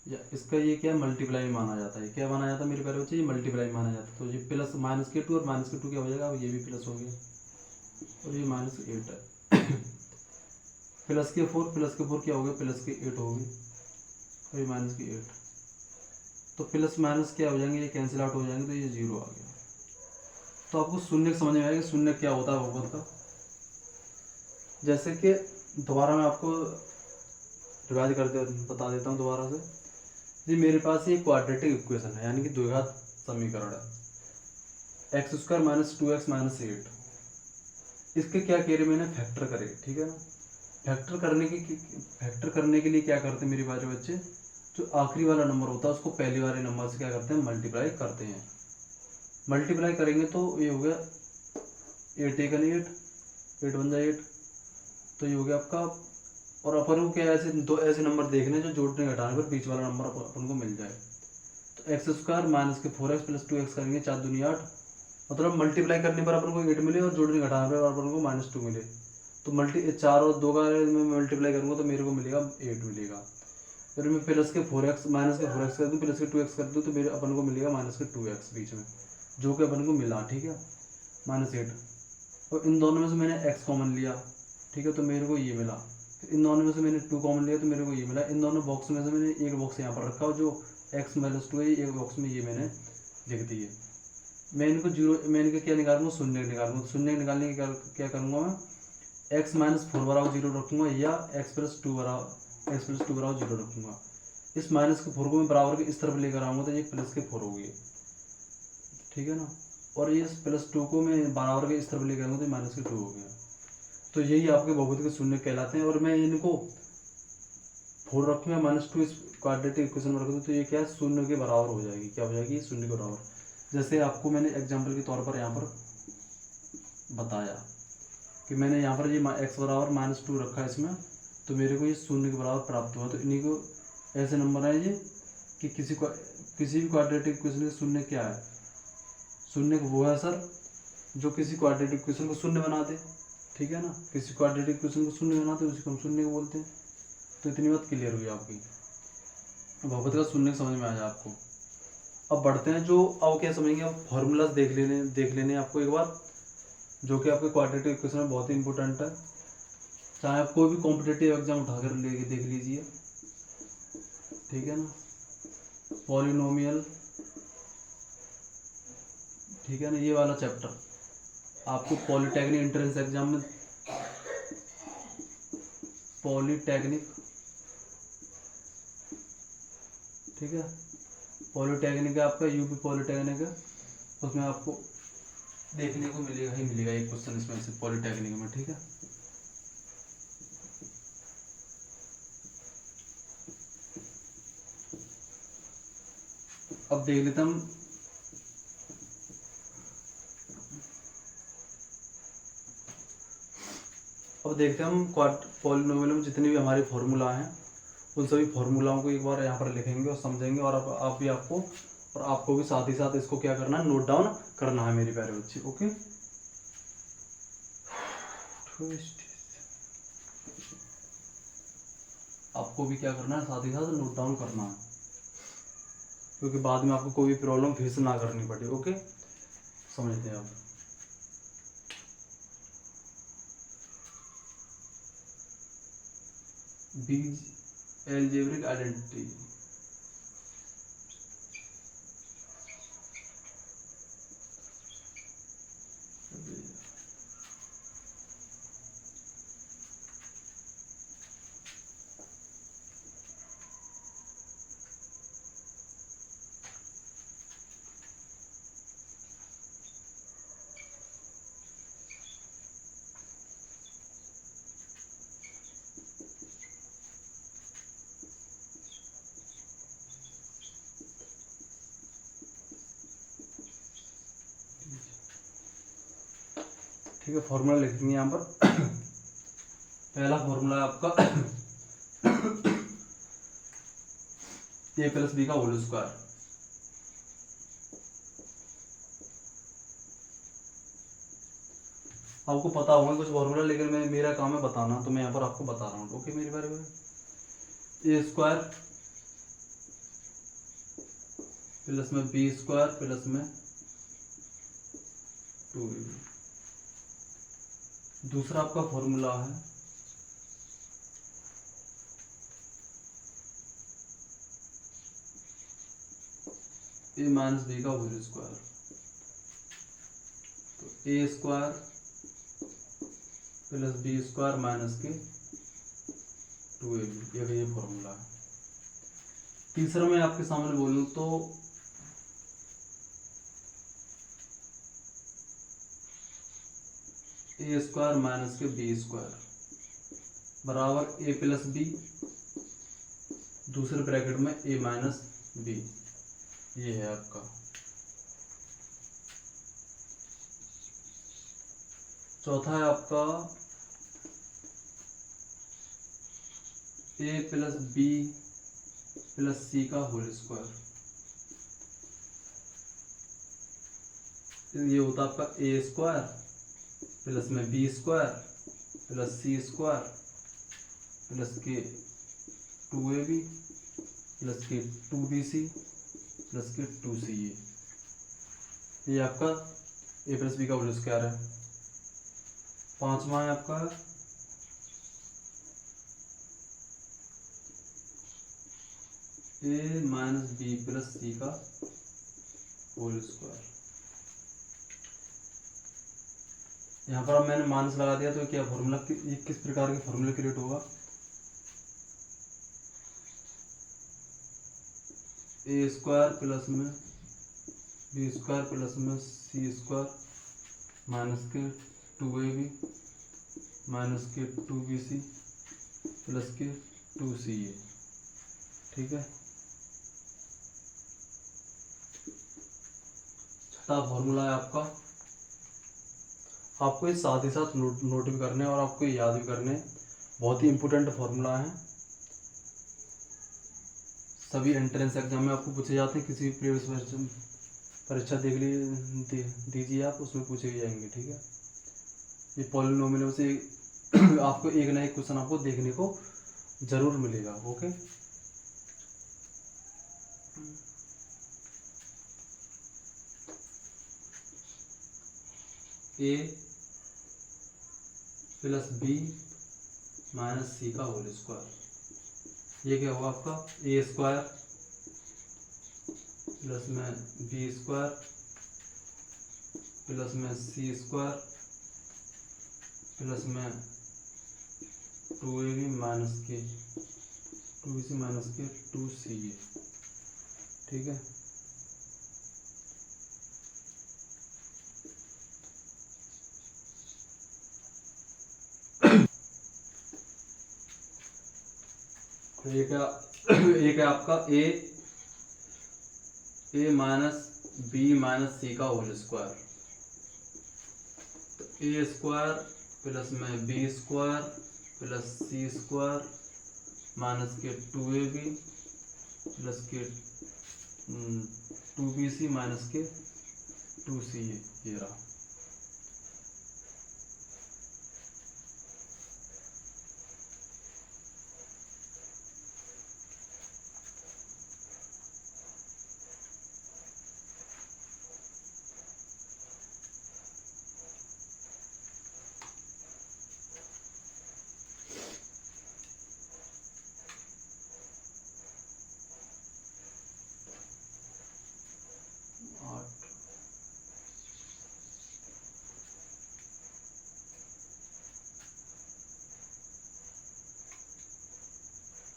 या इसका ये क्या मल्टीप्लाई माना जाता है। क्या माना जाता है मेरे प्यारे बच्चे, ये मल्टीप्लाई माना जाता है। तो ये प्लस -2 और -2 क्या हो जाएगा, ये भी प्लस हो गया और ये -8 है। +4 क्या हो गया, +8 हो गई और ये -8। तो प्लस माइनस क्या हो जाएंगे, ये कैंसिल आउट हो जाएंगे तो ये 0 आ गया। तो आपको शून्य समझ में आएगा शून्य क्या होता है बहुपद का। जैसे कि दोबारा मैं आपको रिवाइज बता देता हूँ दोबारा से। जी मेरे पास ये क्वाड्रेटिक इक्वेशन है, यानी कि द्विघात समीकरण है, x² माइनस 2x माइनस 8। इसके क्या कह रहे मैंने, फैक्टर करे, ठीक है ना। फैक्टर करने के लिए क्या करते हैं मेरे बारे बच्चे, जो आखिरी वाला नंबर होता है उसको पहले वाले नंबर से क्या करते हैं, मल्टीप्लाई करते हैं। मल्टीप्लाई करेंगे तो ये हो गया 8 × 8, 8 × 8, तो ये हो गया आपका। और अपन को क्या ऐसे दो ऐसे नंबर देखने जो जोड़ने घटाने पर बीच वाला नंबर अपन को मिल जाए। तो x² माइनस के 4x प्लस 2x करेंगे, 4 दूनी 8, मतलब मल्टीप्लाई करने पर अपन को 8 मिले और जोड़ने घटाने पर अपन को -2 मिले। तो 4 और 2 का मैं मल्टीप्लाई करूँगा तो मेरे को मिलेगा 8 मिलेगा। फिर मैं प्लस के 4x माइनस के 4x कर दूँ, प्लस के 2x कर दूँ तो मेरे अपन को मिलेगा -2x बीच में, जो कि अपन को मिला, ठीक है, -8। और इन दोनों में से मैंने x कॉमन लिया, ठीक है, तो मेरे को ये मिला। इन दोनों में से मैंने 2 कॉमन लिया तो मेरे को ये मिला। इन दोनों बॉक्स में से मैंने एक बॉक्स यहाँ पर रखा और जो x - 2 है एक बॉक्स में ये मैंने लिख दिए। मैं इनको क्या निकालूंगा, शून्य निकालूंगा। तो शून्य निकालने के क्या करूँगा मैं, x - 4 बराबर 0 रखूँगा या x + 2 बराबर 0 रखूँगा। इस -4 को मैं बराबर के इस तरफ लेकर आऊँगा तो ये +4 हो गई, ठीक है ना। और ये +2 को मैं बराबर के इस तरफ लेकर आऊँगा तो -2 हो गया। तो यही आपके बहुपद के शून्य कहलाते हैं। और मैं इनको 4 रखूँगा, -2 इस क्वाड्रेटिक इक्वेशन में रख दूँ तो ये क्या है, शून्य के बराबर हो जाएगी। क्या हो जाएगी, शून्य के बराबर। जैसे आपको मैंने एग्जाम्पल के तौर पर यहाँ पर बताया कि मैंने यहाँ पर ये x बराबर -2 रखा है इसमें, तो मेरे को ये शून्य के बराबर प्राप्त हुआ। तो इन्हीं को ऐसे नंबर है ये कि किसी भी क्वाड्रेटिक इक्वेशन के शून्य क्या है, शून्य वो है सर जो किसी क्वाड्रेटिक इक्वेशन को शून्य बना दे, ठीक है ना। किसी क्वाड्रेटिक इक्वेशन को शून्य बनाते हैं उसी को हम शून्य को बोलते हैं। तो इतनी बात क्लियर हुई आपकी, बहुपद का शून्य समझ में आया आपको। अब बढ़ते हैं, जो अब क्या समझेंगे, अब फॉर्मूलाज देख लेने आपको एक बार, जो कि आपके क्वाड्रेटिक इक्वेशन में बहुत ही इंपॉर्टेंट है। चाहे आप कोई भी कॉम्पिटेटिव एग्जाम उठाकर लेके देख लीजिए, ठीक है ना। पॉलिनोमियल, ठीक है ना, ये वाला चैप्टर आपको पॉलिटेक्निक एंट्रेंस एग्जाम में, पॉलिटेक्निक, ठीक है, पॉलिटेक्निक है आपका, यूपी पॉलिटेक्निक है, उसमें आपको देखने को मिलेगा ही मिलेगा एक क्वेश्चन इसमें से पॉलिटेक्निक में, ठीक है। अब देख लेते हम, अब देखते हैं हम पॉलिनोमियल में जितने भी हमारे फॉर्मूला हैं उन सभी फॉर्मूलाओं को एक बार यहाँ पर लिखेंगे और समझेंगे। और आप भी आपको भी साथ ही साथ इसको क्या करना है, नोट डाउन करना है मेरे प्यारे बच्चे, ओके। आपको भी क्या करना है, साथ ही साथ नोट डाउन करना है, क्योंकि बाद में आपको कोई भी प्रॉब्लम फेस ना करनी पड़े, ओके। समझते हैं आप। बीज एल्जेब्रिक आइडेंटिटी। ठीक है, फॉर्मूला लिख देंगे यहाँ पर। पहला फॉर्मूला है आपका ए प्लस बी का होल स्क्वायर। आपको पता होगा कुछ फॉर्मूला, लेकिन मैं मेरा काम है बताना, तो मैं यहाँ पर आपको बता रहा हूँ। ओके मेरे बारे में, ए स्क्वायर प्लस में बी स्क्वायर प्लस में 2ab। दूसरा आपका फॉर्मूला है ए माइनस बी का होल स्क्वायर। तो a square plus b square minus के 2ab, ये फॉर्मूला है। तीसरा मैं आपके सामने बोलूं तो ए स्क्वायर माइनस के बी स्क्वायर बराबर ए प्लस बी, दूसरे ब्रैकेट में ए माइनस बी। ये है आपका। चौथा है आपका ए प्लस बी प्लस सी का होल स्क्वायर। ये होता है आपका ए स्क्वायर प्लस में बी स्क्वायर प्लस सी स्क्वायर प्लस के 2ab प्लस के 2bc प्लस के 2ca। ये आपका ए प्लस बी का होल स्क्वायर है। पांचवा है आपका ए माइनस बी प्लस सी का होल स्क्वायर। यहाँ पर अब मैंने माइनस लगा दिया, तो क्या फॉर्मूला, ये किस प्रकार के फॉर्मूले क्रिएट होगा? ए स्क्वायर प्लस में बी स्क्वायर प्लस में सी स्क्वायर माइनस के 2ab माइनस के 2bc प्लस के 2ca। ठीक है। छठा फॉर्मूला है आपका, आपको ये साथ ही साथ नोट भी करने और आपको याद भी करने। बहुत ही इंपॉर्टेंट फॉर्मूला है, सभी एंट्रेंस एग्जाम में आपको पूछे जाते हैं। किसी भी प्रीवियस परीक्षा देख दीजिए आप, उसमें पूछे जाएंगे। ठीक है। ये पॉलिनोमियल से आपको एक ना एक क्वेश्चन आपको देखने को जरूर मिलेगा। ओके, ए प्लस बी माइनस सी का होल स्क्वायर। ये क्या हुआ आपका ए स्क्वायर प्लस में बी स्क्वायर प्लस में सी स्क्वायर प्लस में 2ab माइनस के 2bc माइनस के 2ca। ठीक है। एक है आपका ए माइनस बी माइनस सी का होल स्क्वायर। तो ए स्क्वायर प्लस में बी स्क्वायर प्लस सी स्क्वायर माइनस के 2ab प्लस के 2bc माइनस के 2ca। ये रहा।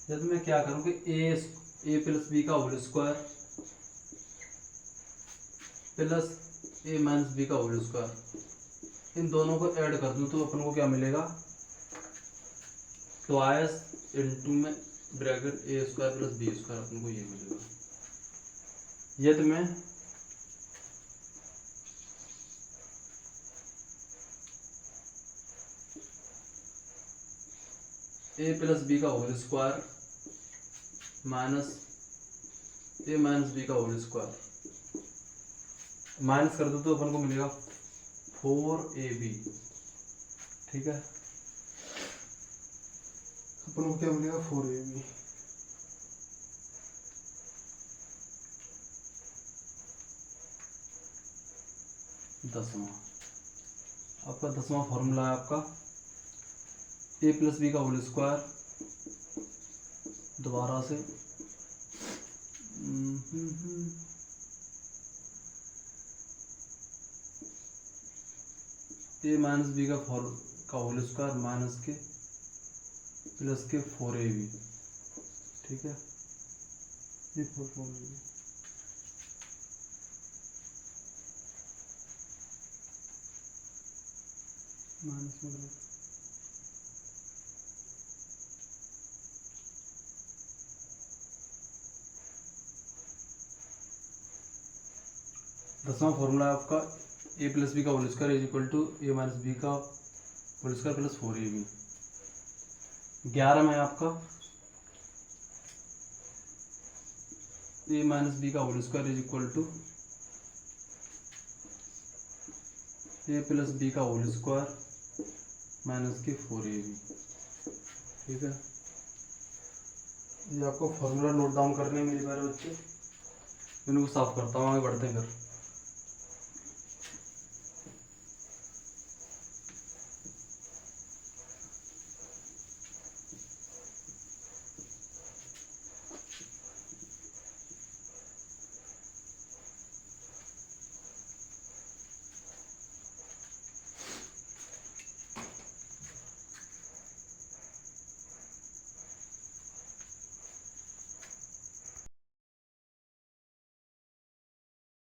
यदि मैं क्या करूँ कि ए प्लस बी का होल स्क्वायर प्लस ए माइनस बी का होल स्क्वायर, इन दोनों को ऐड कर दूँ तो अपन को क्या मिलेगा, ट्वाइस इंटू में ब्रैकेट ए स्क्वायर प्लस बी स्क्वायर, अपन को ये मिलेगा। यदि मैं ए प्लस बी का होल स्क्वायर माइनस ए माइनस बी का होल स्क्वायर माइनस कर दो तो अपन को मिलेगा 4ab। ठीक है, अपन को क्या मिलेगा 4ab। दसवां, आपका दसवां फॉर्मूला है आपका ए प्लस बी का होल स्क्वायर, दोबारा से ए माइनस बी का होल स्क्वायर माइनस के प्लस के 4ab। ठीक है, ये 4ab। माइनस में दसवां फॉर्मूला है आपका ए प्लस बी का whole square is equal to A minus B का होल स्क्वायर प्लस 4ab। 11 में आपका ए माइनस बी का whole square is equal to A plus B का होल स्क्वायर माइनस के 4ab। ठीक है, ये आपको फॉर्मूला नोट डाउन करने मेरे प्यारे बच्चे, इनको साफ करता हूँ, आगे बढ़ते हैं फिर।